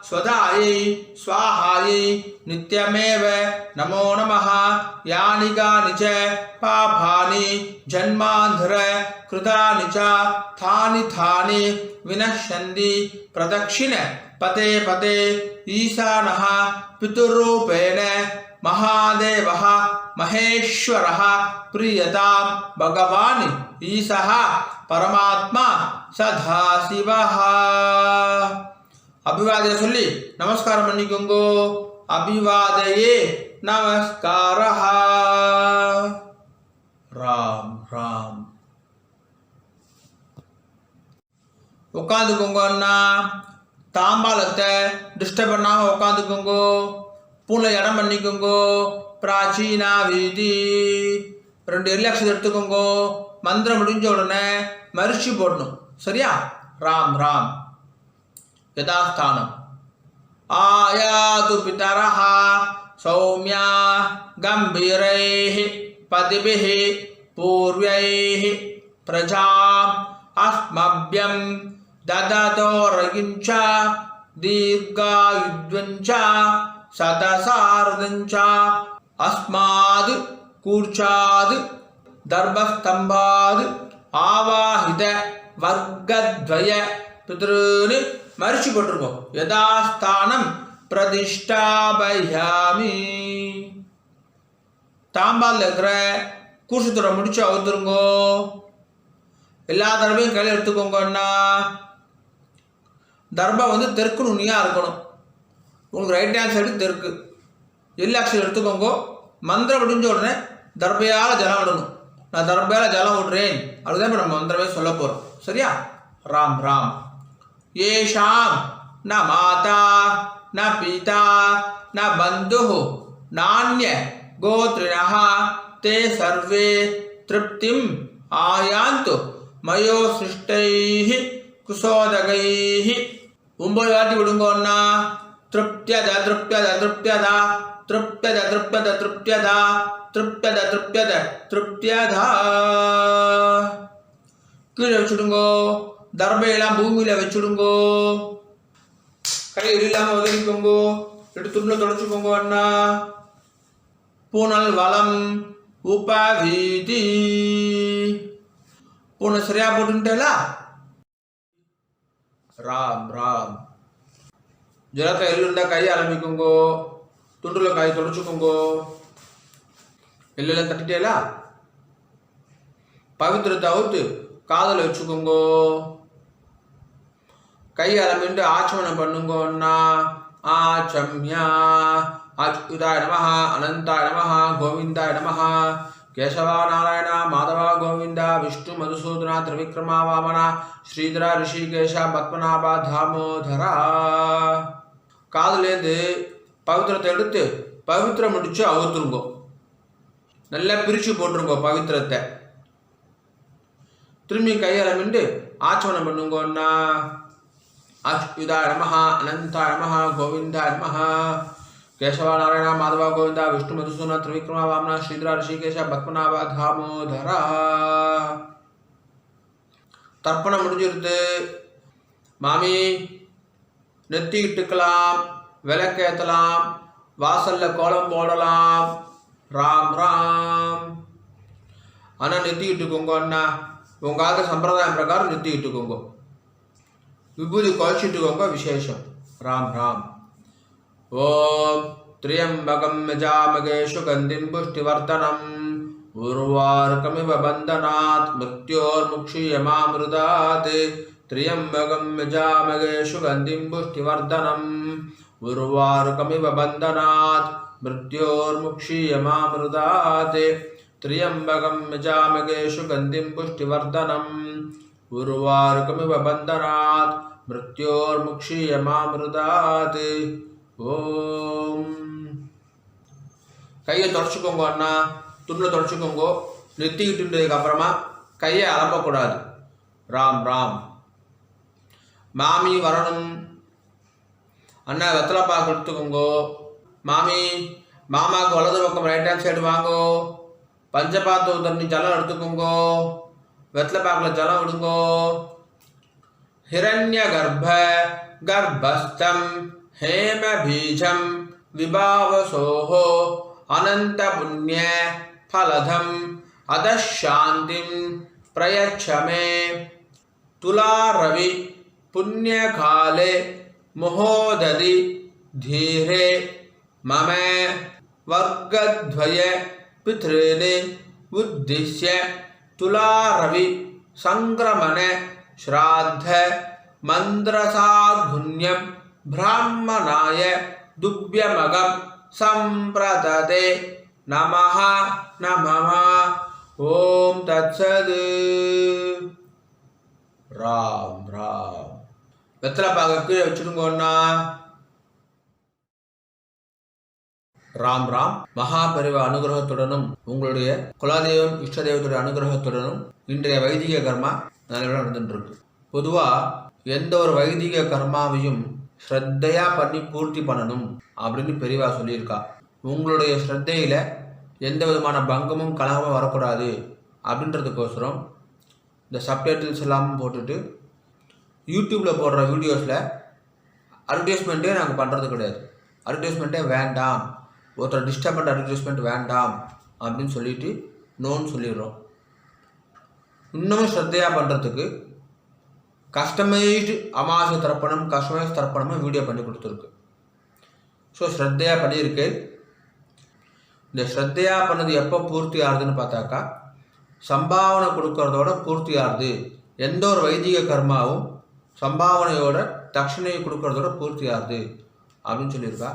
ஸ்வதாயை ஸ்வாஹாயை நித்யமேவ நமோ நமः. யானி கானி ச பாபானி ஜன்மாந்தர கிருதானி ச தானி தானி வினஷ்யந்தி பிரதக்ஷிண பதே பதே ஈசானः பிதுர்ரூபேண மகாதேவः மகேஸ்வரः பிரியதாம் பகவான் ஈசः பரமாத்மா சதாசிவः. அபிவாதய சொல்லி நமஸ்காரம் பண்ணிக்கோங்கோ. அபிவாதயே நமஸ்காரः. ராம் ராம். உட்காந்துக்கோங்க அண்ணா. தாம்பாலத்தை டிஸ்டர்ப் பண்ணாம உட்காந்துக்கோங்கோ. பூனை இடம் பண்ணிக்கோங்கோ. பிராச்சீனா வீதி 2 ரிலாக்ஸ் எடுத்துக்கோங்கோ. மந்திரம் முடிஞ்ச உடனே மரிச்சி போடணும். சரியா? ராம் ராம். யதாஸ்தானம். ஆயாது பிதரஹ சௌமியா கம்பீரைஹ பதிபிஹ பூர்வைஹ பிரஜாம் அஸ்மப்யம் தததோரகிஞ்ச தீர்காயுத்வஞ்ச சதசாரதஞ்ச அஸ்மாது கூர்ச்சாது தர்பஸ்தம்பாது ஆவாஹித வர்க்கத்வய பித்ருன்னு மரிச்சு போட்டிருக்கோம். யதாஸ்தானம் பிரதிஷ்டாபயாமி. தாம்பால் இருக்கிற கூர்ச்சத்தோட முடிச்சு அவுத்துருங்கோ. எல்லா தர்பையும் கையில் எடுத்துக்கோங்கன்னா. தர்பம் தெற்கு நுனியாக இருக்கணும். உங்களுக்கு ரைட் ஹேண்ட் சைடு தெற்கு. எல்லா அக்ஷரம் எடுத்துக்கோங்க. மந்திரம் முடிஞ்ச உடனே தர்பையால் ஜலம் விடணும். நான் தர்பையால் ஜலம் விடுறேன். அதுதான் இப்போ நம்ம மந்திரமே சொல்ல போகிறோம். சரியா? ராம் ராம். ஏஷாம் ந மாதா ந பிதா ந பந்து நானிய கோத்ரிணः தே சர்வே திருப்திம் ஆயாந்து மயோ சிருஷ்டைः குசோதகைः. 9 வாட்டி விடுங்கோன்னா திருப்தியத திருப்தியத திருப்தியதா திருப்தியத திருப்தியத திருப்தியதா திருப்தியத திருப்தியத திருப்தியதா. கீழே வச்சுடுங்கோ. தர்பையெல்லாம் பூமியில் வச்சுடுங்கோ. கை இல்லாமல் உதவிக்கோங்கோ. எடுத்து துணில் தொடச்சிக்கோங்க. அண்ணா பூனல் வளம் உபவீதி. பூனை சரியா போட்டுட்டேலா? ராம் ராம். ஜலத்தை எல்லாம் கை ஆரம்பிக்குங்கோ. துண்டில் கை தொடச்சிக்கோங்கோ. எல்லாம் தட்டிட்டேலா? பவித்திரத்தை அவுத்து காதில் வச்சுக்கோங்கோ. கை ஆரம்பிட்டு ஆச்சமனம் பண்ணுங்கோன்னா ஆச்சம்யா அச்சுதாய நமஹ அனந்தாய நமஹ கோவிந்தாய நமஹ கேசவா நாராயண மாதவா கோவிந்தா விஷ்ணு மதுசூதனா திரிவிக்ரமா வாமனா ஸ்ரீதரா ரிஷிகேஷ பத்மநாபா தாமோதரா. காதுலேருந்து பவித்திரத்தை எடுத்து பவித்திரம் முடிச்சு அவுத்துருங்கோ. நல்லா பிரித்து போட்டுருங்கோ பவித்திரத்தை. திரும்பி கையாளமிண்டு ஆச்சமனம் பண்ணுங்கோன்னா அச்சுதாய நமஹ அனந்தாய நமஹ கோவிந்தாய நமஹ கேசவா நாராயண மாதவா கோவிந்தா விஷ்ணு மதுசூதனா திரிவிக்ரமா வாமனா ஸ்ரீதரா ரிஷிகேஷ பத்மநாபா தாமோதரா. தர்ப்பணம் முடிஞ்சிருது. மாமி நெத்தி இட்டுக்கலாம், விளக்கேற்றலாம், வாசல்ல கோலம் போடலாம். ராம் ராம். ஆனால் நெத்தி இட்டுக்கோங்க. அண்ணா உங்கள் ஆக சம்பிரதாயம் பிரகாரம் நெத்தி இட்டுக்கோங்க. விபூதி குழச்சிட்டுக்கோங்க. விசேஷம். ராம் ராம். ஓம் திரியம்பகம் யஜாமகே சுகந்திம் புஷ்டிவர்தனம் உர்வாருகமிவ பந்தனாத் மிருத்யோர்முக்ஷீயமாமிருதாத். திரியம்பகம் யஜாமகே சுகந்திம் புஷ்டிவர்தனம் உர்வாருகமிவ பந்தனாத் மிருத்யோர்முக்ஷீயமாமிருதாத். திரியம்பகம் யஜாமகே சுகந்திம் புஷ்டிவர்தனம் உர்வாருகமிவ பந்தனாத் மிருத்யோர்முக்ஷீயமாமிருதாத். ஓம். கையை தொடச்சிக்கோங்க. அண்ணா துணில் தொடச்சிக்கோங்க. நெத்திக்கிட்டுன்றதுக்கு அப்புறமா கையை அலம்பக்கூடாது. ராம் ராம். மாமி வரணும். அண்ணா வெத்தலை பாக்கு எடுத்துக்கோங்கோ. மாமி மாமாவுக்கு வலது பக்கம் ரைட் ஹேண்ட் சைடு வாங்கோ. பஞ்சபாத்த தண்ணி ஜலம் எடுத்துக்கோங்கோ. வெத்தலை பாக்கில் ஜலம் விடுங்கோ. ஹிரண்ய கர்ப்ப கர்ப்பஸ்தம் ஹேம பீஜம் விபாவசோஹோ அனந்த புண்ணிய ஃபலதம் அதசாந்திம் பிரயச்சமே. துலா ரவி புண்ணியகாலே முஹோததி தீரே மம வர்க்கத்வய பித்ருனே உத்திஷ்ய துலா ரவி சங்கிரமண ஸ்ராத்த மந்திரசாகுண்யம் பிராமணாய துப்யமகம் சம்பிரததே. நமஹ நமஹ. ஓம் தத்சத். ராம் ராம். வெத்தலை பாக கீழே வச்சுடுங்கோன்னா. ராம் ராம். மகாபரிவ அனுகிரகத்துடனும் உங்களுடைய குலதெய்வம் இஷ்ட தெய்வத்துடைய அனுகிரகத்துடனும் இன்றைய வைதிக கர்மா நல்ல நடந்துட்டு இருக்கு. பொதுவாக எந்த ஒரு வைதிக கர்மாவையும் ஸ்ரத்தையா பண்ணி பூர்த்தி பண்ணணும் அப்படின்னு பெரியவா சொல்லியிருக்கா. உங்களுடைய ஸ்ரத்தையில் எந்த விதமான பங்கமும் கலகமும் வரக்கூடாது அப்படின்றதுக்கோசரம் இந்த சப்டைட்டில்ஸ் எல்லாம் போட்டுட்டு யூடியூப்பில் போடுற வீடியோஸில் அட்வர்டைஸ்மெண்ட்டே நாங்கள் பண்ணுறது கிடையாது. அட்வர்டைஸ்மெண்ட்டே வேண்டாம், ஒருத்தர் டிஸ்டர்ப் பண்ணுற அட்வர்டைஸ்மெண்ட் வேண்டாம் அப்படின்னு சொல்லிட்டு நோன்னு சொல்லிடுறோம். இன்னமும் ஸ்ரத்தையாக பண்ணுறதுக்கு கஸ்டமைஸ்டு அமாவாசை தர்ப்பணம் கஸ்டமைஸ் தர்ப்பணமும் வீடியோ பண்ணி கொடுத்துருக்கு. ஸோ ஸ்ரத்தையாக பண்ணியிருக்கு. இந்த ஸ்ரத்தையாக பண்ணது எப்போ பூர்த்தி ஆகுதுன்னு பார்த்தாக்கா சம்பாவனை கொடுக்கறதோட பூர்த்தி ஆகுது. எந்த ஒரு வைதிக கர்மாவும் சம்பாவனையோட தட்சணையை கொடுக்கறதோட பூர்த்தி ஆகுது அப்படின்னு சொல்லியிருக்கா.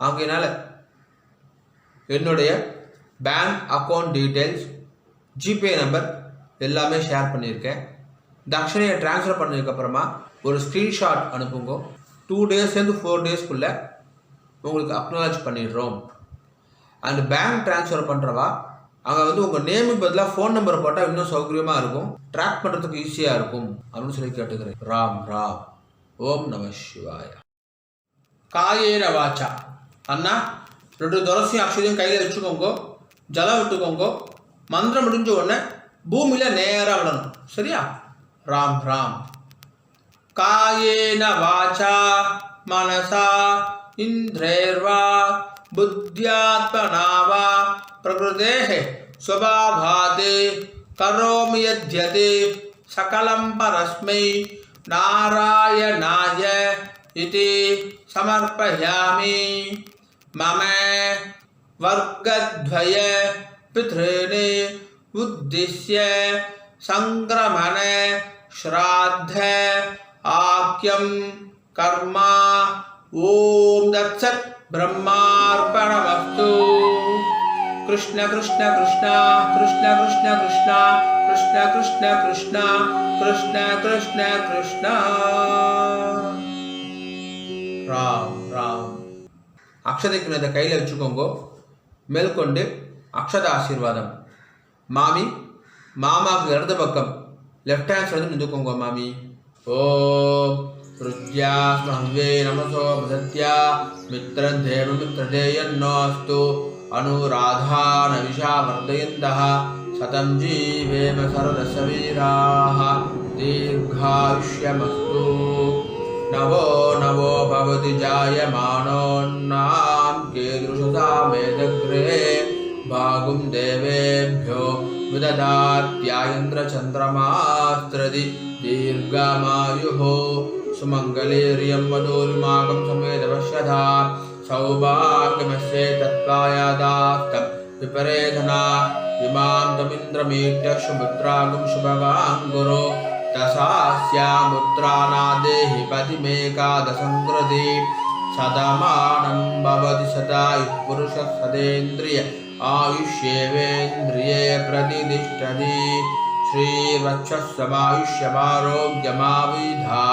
ஆகையினால என்னுடைய bank account details GPay number எல்லாமே ஷேர் பண்ணியிருக்கேன். தட்சணையை ட்ரான்ஸ்ஃபர் பண்ணதுக்கப்புறமா ஒரு ஸ்க்ரீன்ஷாட் அனுப்புங்க. 2 டேஸ்லேருந்து 4 டேஸ்க்குள்ளே உங்களுக்கு அக்னாலஜ் பண்ணிடுறோம். அண்ட் பேங்க் ட்ரான்ஸ்ஃபர் பண்ணுறவா அங்கே வந்து உங்கள் நேமுக்கு பதிலாக ஃபோன் நம்பர் போட்டால் இன்னும் சௌகரியமாக இருக்கும், ட்ராக் பண்ணுறதுக்கு ஈஸியாக இருக்கும் அப்படின்னு சொல்லி கேட்டுக்கிறேன். ராம் ராம். ஓம் நம சிவாய. காயேன வாச்சா. அண்ணா 2 துளசியும் அக்ஷதையும் கையில் வச்சுக்கோங்க, ஜலம் விட்டுக்கோங்க. மந்திரம் முடிஞ்ச உடனே பூமியில் நேராக விடணும். சரியா? ராம் ராம். காயேன வாச்சா மனசா இந்திரேர்வா புத்தியாத்மனா வா பிரகிருதேஹ ஸ்வபாவாத் கரோமி யத்யத் சகலம் பரஸ்மை நாராயணாய இதி சமர்ப்பயாமி. மம வர்க்கத்வய பித்ருனே உத்திஸ்ய சங்கிரமண ஸ்ராத்த ஆக்யம் கர்மா. ஓம் தத்சத். பிரம்மார்ப்பணமஸ்து. கிருஷ்ண கிருஷ்ண கிருஷ்ணா கிருஷ்ண கிருஷ்ண கிருஷ்ணா கிருஷ்ண கிருஷ்ண கிருஷ்ணா கிருஷ்ண கிருஷ்ண கிருஷ்ணா. ராம் ராம். அக்ஷதைக்கு இதை கையில் வச்சுக்கோங்க. மேற்கொண்டு அக்ஷத ஆசீர்வாதம். மாமி மாமாவுக்கு இடது பக்கம் லெஃப்ட் ஹேண்ட் சைடு நின்றுக்கோங்க. மாமி ஓம் ருத்யா ஸ்மஹ்வே நமசோ பிரசத்யா மித்ரதேவ மித்ரதேயன்னோஸ்து அனுராதான விஷா வர்தயந்தः சதம் ஜீவேம சரதசவீராः தீர்காயுஷ்யமஸ்து. நவோ நவோ பவதி ஜாயமானோன்னாம் கீதృశசா மேதக்ரே பாகும் தேவேभ्यो விததாத்யாயந்திர சந்திரமாஸ்திரதி தீர்காமாயுः சுமங்கலேரியம் மதோரிமாகம் சமேதவஷ்யதா சௌபாகியமஸ்யே தத்வாயாதாஸ்தம் விபரேதனா இமாம் தமிந்திரமீட்ய சுபுத்ராகும் சுபவாங்குரு தசாஸ்யாமுத்ராநாதேஹி பதிமேகாதசங்கிருதி சதமானம் பவதி சதாயுः புருஷः சதேந்திரிய ஆயுஷ்யேவேந்திரியே பிரதிதிஷ்டதி. ஸ்ரீவத்சஸ்வமாயுஷ்யமாரோக்யமாவிதா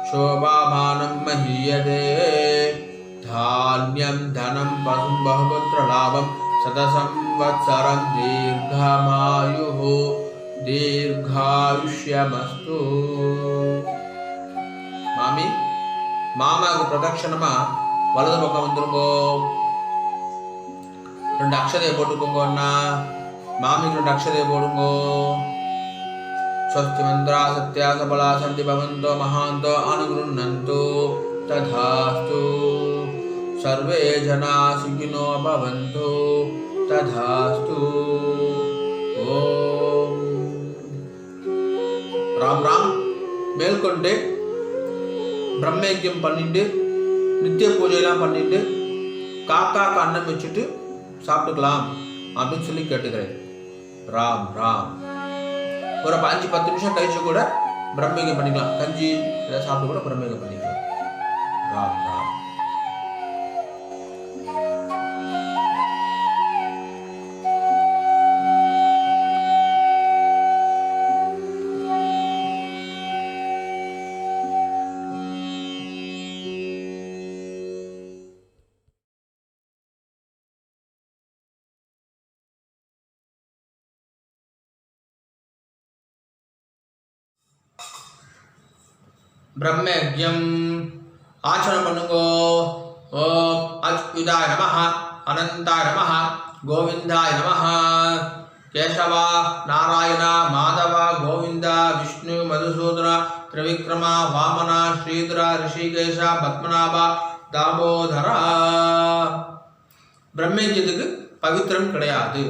சோபாமானம் மஹீயதே. தான்யம் தனம் பசும் பகுபுத்ரலாபம் சதசம்வத்சரம் தீர்ఘமாயுः தீர்காயுஷ்யமஸ்து. மாமி மாமாவுக்கு பிரதட்சணமா வலது பக்கம் வந்துருங்கோ. 2 அக்ஷதையை போட்டுக்கோங்க. அண்ணா மாமிக்கு 2 அக்ஷதையை போடுங்கோ. ஸ்வஸ்தி மந்திரா சத்யா சபலா சந்தி பவந்தோ மகாந்தோ அனுகுருண்ணந்து ததாஸ்து. சர்வே ஜனா சுகினோ பவந்து ததாஸ்து. ஓம் ராம் ராம். மேற்கொண்டு பிரம்மயஜ்யம் பண்ணிட்டு நித்திய பூஜையெல்லாம் பண்ணிட்டு காக்காக்கு அன்னம் வச்சுட்டு சாப்பிட்டுக்கலாம் அப்படின்னு சொல்லி கேட்டுக்கிறேன். ராம் ராம். ஒரு 5-10 நிமிஷம் கழிச்சு கூட பிரம்மயஜ்யம் பண்ணிக்கலாம். கஞ்சி இதை சாப்பிட்டு கூட பிரம்மயஜ்யம் பண்ணிக்கலாம். ராம் ராம். பிரம்மயஜ்யம் ஆச்சரணம் பண்ணுங்கோ. ஓம் அச்சுதாய நமஹ அனந்தாய நமஹ கோவிந்தாய நமஹ. கேசவா நாராயண மாதவ கோவிந்த விஷ்ணு மதுசூதன திரிவிக்ரம வாமன ஸ்ரீதர ரிஷிகேஷ பத்மநாப தாமோதரா. பிரம்மயஜ்யத்துக்கு பவித்திரம் கிடையாது.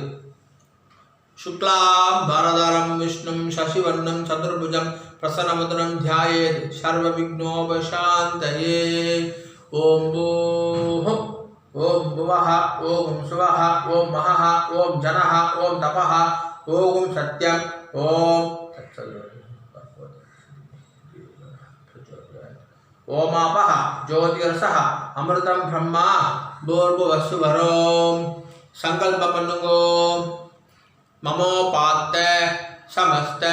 சுக்லாம் பரதரம் விஷ்ணும் சசிவர்ணம் சதுர்புஜம் பிரசன்னமுதனம் தியாயேத் சர்வ விக்னோபசாந்தயே. ஓம் பூஹம் ஓம் புவஹ ஓம் சுவஹ ஓம் மஹஹ ஓம் ஜனஹ ஓம் தபஹ ஓம் சத்யம் ஓம் ஓமாபஹ ஜோதிரசஹ அமிர்தம் பிரம்மா பூர்புவஸ்ஸு வரோம். சங்கல்பம் பண்ணுங்கோ. ममोपात्त समस्त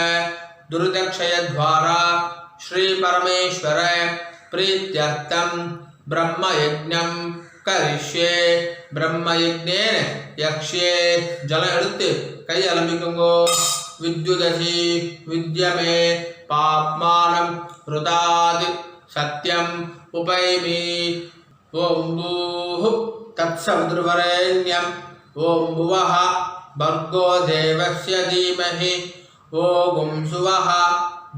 दुर्दक्षय द्वारा श्री परमेश्वर प्रीत्यर्थम ब्रह्मयज्ञं करिष्ये ब्रह्मयज्ञेन यक्ष्ये जल எடுத்து கை அலம்பிக்குங்கோ विद्युदसि विद्यमे पाप्मानं रुदादि सत्यम उपैमि ओम भूः तत्सवितुर्वरेण्यं ओम भुवः भर्गो देवस्य धीमहि ओम सुवः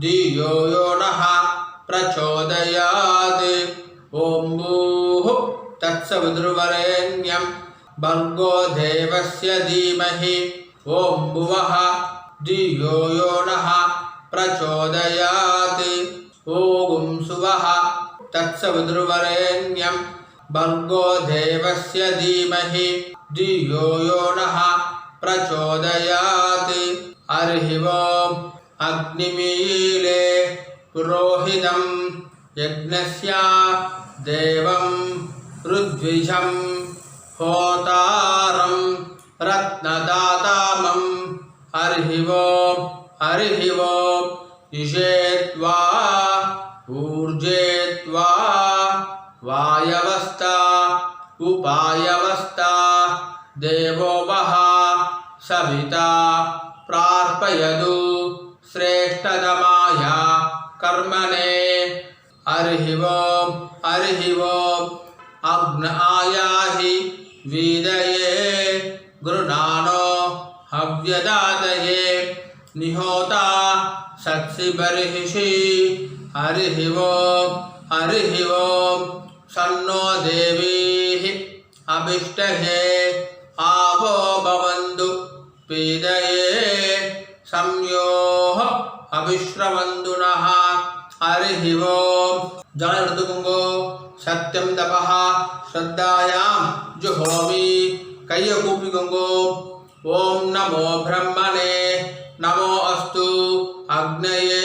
धियो यो नः प्रचोदयात् ओम भूः तत्सवितुर्वरेण्यं भर्गो देवस्य धीमहि ओम भुवः धियो यो नः प्रचोदयात् ओम सुवः तत्सवितुर्वरेण्यं भर्गो देवस्य धीमहि धियो यो नः प्रचोदयात् हरिः ओम् अग्निमीले पुरोहितं यज्ञस्य देवं ऋद्विजं होतारं रत्नदातामं हरिः ओम् इषेत्वा ऊर्जेत्वा वायवस्था उपायवस्था देवो वः सविता प्रार्पयतु श्रेष्ठतमाय कर्मणे हरिः ओम् अग्न आयाहि वीदये गृणानो हव्यदातये निहोता सत्सि बर्हिषि हरिः ओम् सन्नो देवीः अभिष्टहे आवो भवन्तु पीदये संयोः अभिश्रवन्तु नः हरिः ओम् जल எடுத்துக்கோங்கோ சத்யம் தபஹ ஸ்ரத்தாயாம் ஜுஹோமி கையை கூப்பிக்கோங்கோ ஓம் நமோ பிரம்மணே நமோ அஸ்து அக்னயே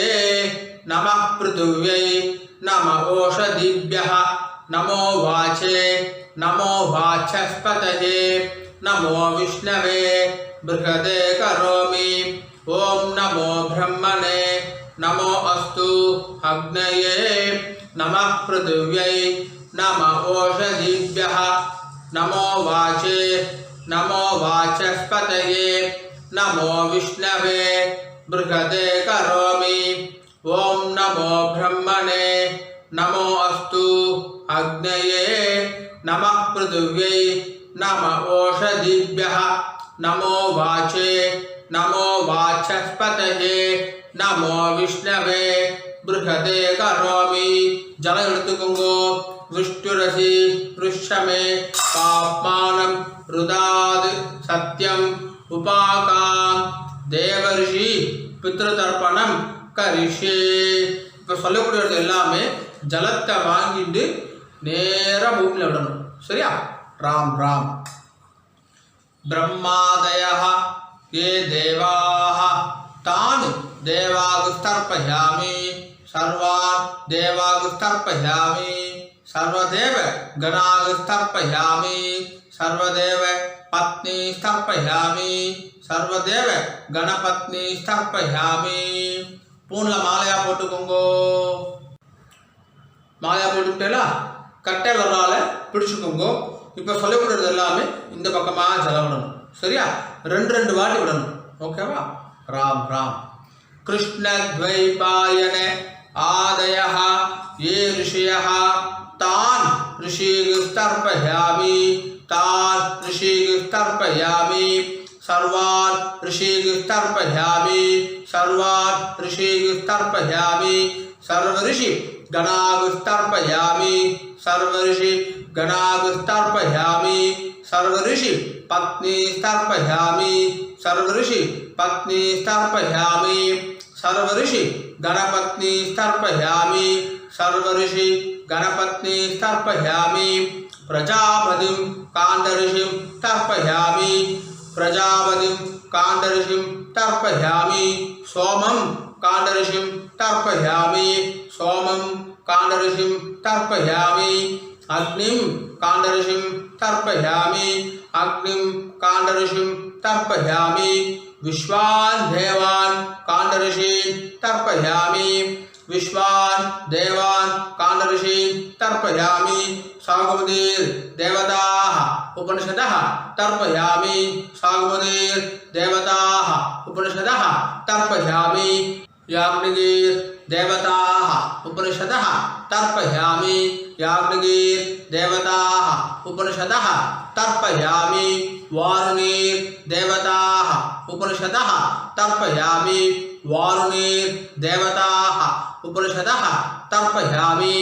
நமः पृथिव्यै नम ओषधिभ्यः नमो वाचे नमो वाचस्पतये नमो विष्णवे बृहदे करोमि ओम नमो ब्रह्मणे नमो अस्तु अग्नये नमः पृथिव्यै नम ओषधिभ्यः नमो वाचे नमो वाचस्पतये नमो विष्णवे बृहदे करोमि ओम नमो ब्रह्मणे नमो अस्तु अग्नये नमः पृथिव्यै नम ओषधिभ्यः नमो वाचे नमो वाचस्पतये नमो विष्णवे बृहदे करोमि जल எடுத்துக்கோங்கோ विष्णुरसि पृष्ठमे पाप्मानं रुदाद् सत्यम उपाकाम देवर्षि पितृतर्पणம் கரிஷே இப்போ சொல்லக்கூடியது எல்லாமே ஜலத்தை வாங்கிட்டு நேராக பூமியில் விடணும் சரியா ராம் ராம் ब्रह्मादयः ये देवाः तान् देवागुस्तर्पयामि सर्वान् देवागुस्तर्पयामि सर्वदेव गणागुस्तर्पयामि सर्वदेव पत्नी स्थर्पयामि सर्वदेव गणपत्नी स्थर्पयामि பூனில் மாலையாக போட்டுக்கோங்கோ மாலையாக போட்டுக்கிட்டேல கட்டை வரலால் பிடிச்சிக்கோங்கோ இப்போ சொல்லக்கூடியது எல்லாமே இந்த பக்கமாக ஜலம் விடணும் சரியா ரெண்டு வாட்டி விடணும் ஓகேவா ராம் ராம் कृष्णद्वैपायन आदयः ये ऋषयः तान् ऋषिस्तर्पयामि सर्वान् ऋषिस्तर्पयामि सर्वऋषि गणागुस्तर्पयामि सर्वऋषि पत्नी स्थर्पयामि सर्वऋषि गणपत्नी स्थर्पयामि प्रजापतिं काण्डऋषिं तर्पयामि सोमं काण्डऋषिं तर्पयामि अग्निं काण्डऋषिं तर्पयामि विश्वान् देवान् काण्डऋषीन् तर्पयामि विश्वान् देवान् काण्डऋषीन् तर्पयामि सागुपतिर्देवताः उपनिषदः तर्पयामि सागुपतिर्देवताः उपनिषदः तर्पयामि याज्ञिकीर्देवताः उपनिषदः तर्पयामि याज्ञिकीर्देवताः उपनिषदः तर्पयामि वारुणीर्देवताः उपनिषदः तर्पयामि वारुणीर्देवताः उपनिषदः तर्पयामि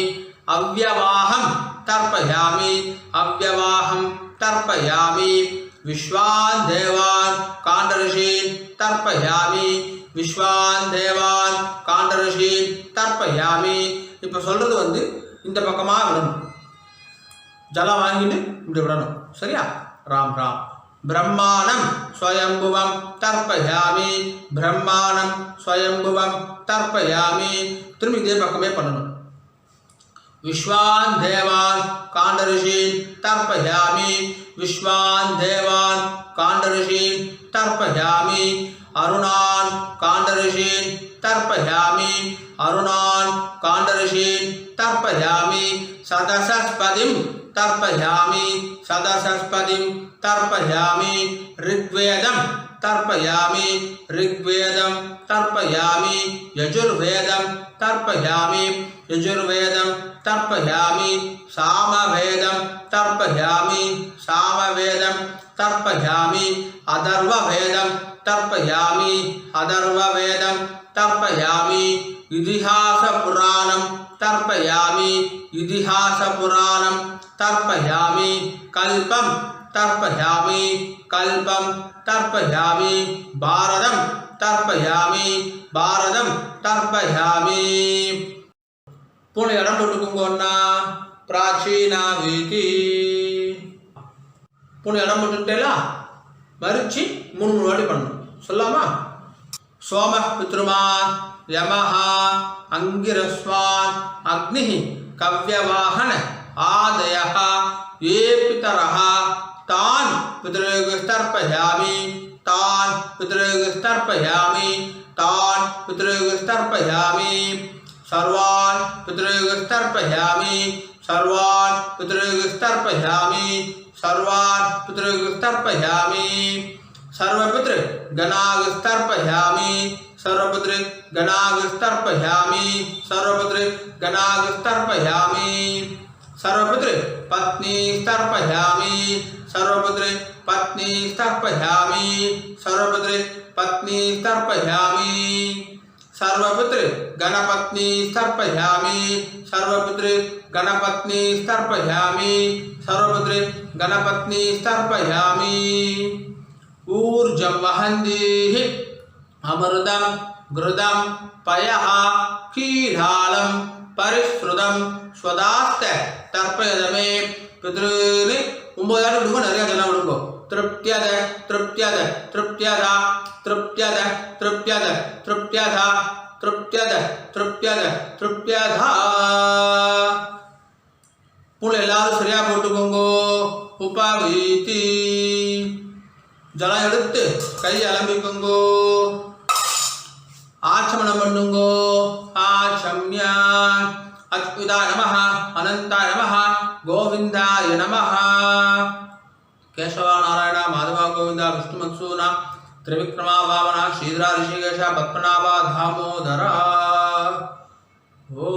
अव्यवाहं तर्पयामि अव्यवाहं तर्पयामि विश्वान् देवान् काण्डऋषीन् तर्पयामि विश्वान् देवान् काण्डऋषीन् तर्पयामि இப்போ சொல்றது வந்து இந்த பக்கமா விடணும் ஜலம் வாங்கிட்டு இப்படி விடணும் சரியா ராம் ராம் ब्रह्माणं स्वयंभुवं तर्पयामि ब्रह्माणं स्वयंभुवं तर्पयामि திரும்பி இதே பக்கமே பண்ணணும் विश्वान् देवान् काण्डऋषीन् तर्पयामि विश्वान् देवान् काण्डऋषीन् तर्पयामि अरुणान् काण्डऋषीन् तर्पयामि अरुणान् काण्डऋषीन् तर्पयामि सदसस्पतिं तर्पयामि सदसस्पतिं तर्पयामि ऋग्वेदं तर्पयामि ऋग्वेदं तर्पयामि यजुर्वेदं तर्पयामि यजुर्वेदं तर्पयामि सामवेदं तर्पयामि सामवेदं तर्पयामि अथर्ववेदं तर्पयामि अथर्ववेदं तर्पयामि इतिहासपुराणं तर्पयामि इतिहासपुराणं तर्पयामि कल्पं तर्पयामि कल्पं तर्पयामि भारतं तर्पयामि भारतं तर्पयामि पुणे इடம் போட்டுக்கோங்க प्राचीना வீதி पुणे இடம் போட்டுட்டேலா மரிச்சி மூணு வாட்டி பண்ணணும் சொல்லாமா सोम पितृमान् यमः अंगिरस्वान् अग्निः कव्यवाहन आदयः ये पितरः तान् पितृगस्तर्पयामि तान् पितृगस्तर्पयामि तान् पितृगस्तर्पयामि सर्वान् पितृगस्तर्पयामि सर्वान् पितृगस्तर्पयामि सर्वान् पितृगस्तर्पयामि सर्वपितृ गणागस्तर्पयामि सर्वपितृ गणागस्तर्पयामि सर्वपितृ गणागस्तर्पयामि सर्वपितृ पत्नी तर्पयामि सर्वपितृ पत्नी तर्पयामि सर्वपितृ पत्नी तर्पयामि सर्वपितृ गणपत्नी तर्पयामि सर्वपितृ गणपत्नी तर्पयामि सर्वपितृ गणपत्नी तर्पयामि ऊर्जं वहन्तीः अमृतं घृतं पयः क्षीरालं परिश्रुतं स्वदास्त तर्पयदमे पितॄन् 9 ஆடு விடுங்க நிறைய ஜனம் விடுங்க तृप्त्यद तृप्त्यद तृप्त्यद तृप्त्यद तृप्त्यद तृप्त्यद तृप्त्यद तृप्त्यद तृप्त्यद पुणे எல்லாரும் சரியா போட்டுக்கோங்க உபவீதி ஜலம் எடுத்து கை அலம்பிக்கோங்க ஆச்சமனம் பண்ணுங்க ஆச்சம்ய अच्युताय नमः अनंताय नमः गोविंदाय नमः केशव नारायण माधव गोविंद विष्णुमत्सूना त्रिविक्रमा वामना श्रीधरा ऋषिकेश पद्मनाभ दामोदर। ओ